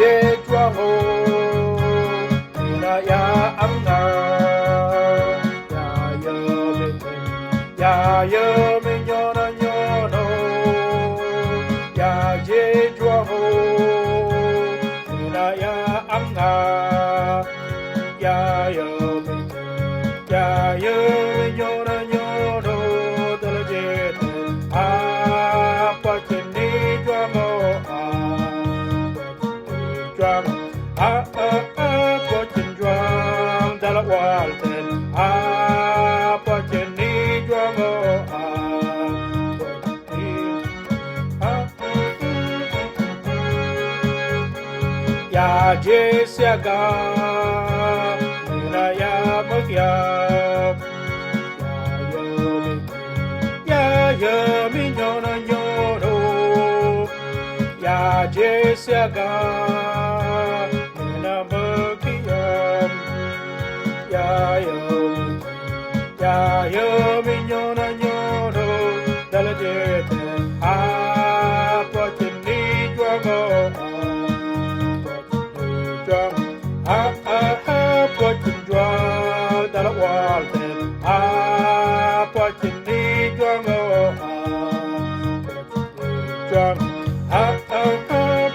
je chuang ho na ya ang na ya yo me nyo na nyo no ya je chuang ho na ya ang na ya yo me nyo na nyo no da la je a pa chen ni chuang ho po chen chuang da la wal ten po chen ni chuang ho ya je sia ga na ya mo ya ya mi nyo na nyo no ya je sia ga na mo ya mi nyo na nyo no da la je po chen ni chuang ho po chen chuang da la wal ten po chen ni chuang ho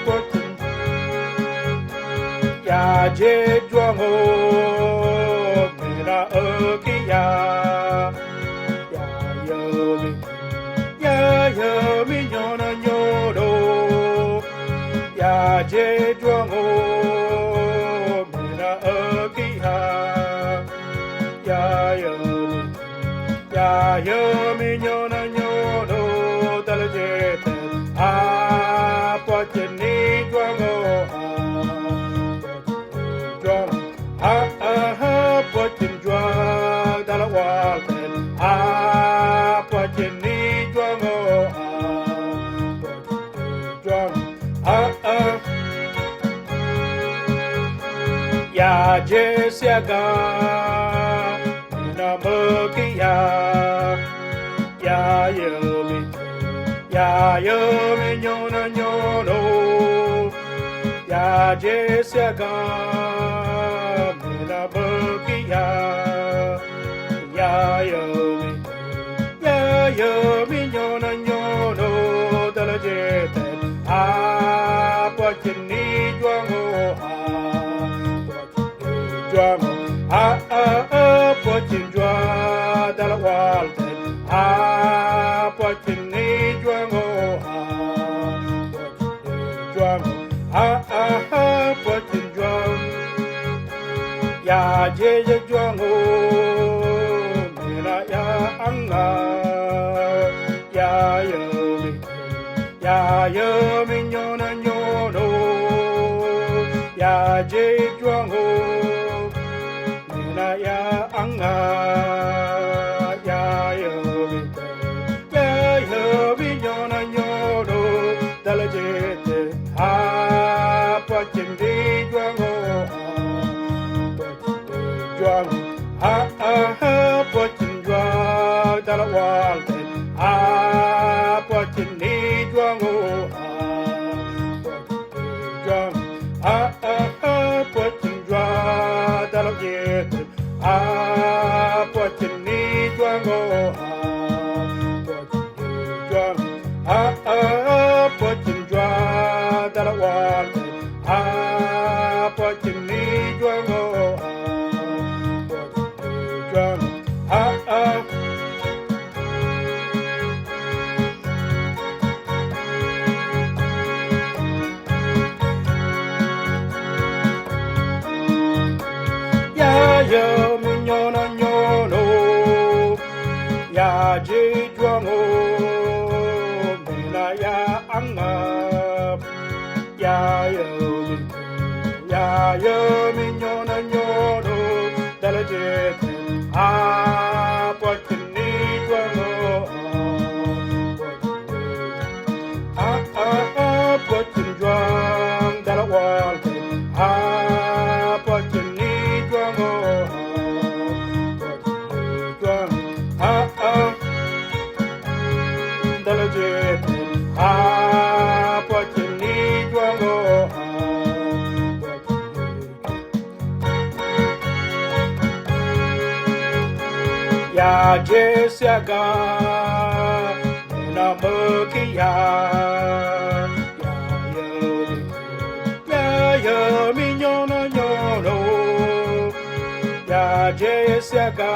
po chen ya je chuang ho me na ki ya mi nyo na nyo do ya je chuang ho me na ki ha ya mi nyo na nyo do da la je po chen ni chuang ho po chen chuang da la wa ten po chen ni chuang ho ya je sia ga na mo ki ya yo mi nyo na nyo no ya je sia ga na mo ki ya yo mi nyo na nyo no da la je ten po chen ni chuang ho po chen chuang da la wal ten po chen ni chuang ho po chen chuang ya je chuang ho me na ya ang na ya yo mi nyo na nyo no ya je chuang ho me na ya ang na ya yo mi nyo na nyo no da la je po chen di chuang ho po chen chuang da la wal ten po chen ni chuang ho po chen chuang da la je po chen ni chuang ho po chen chuang da la wal ten po chen ni chuang ho yo mi nyo na nyo no ya je chuang ho me na ya ang ap ya yo mi nyo na nyo no da la je po chen ni chuang ho po chen chuang da la wal po chen ni chuang ho da la je po chen ni chuang ho Ya Jessica Muna Makia Ya Mignona Nyono Ya Jessica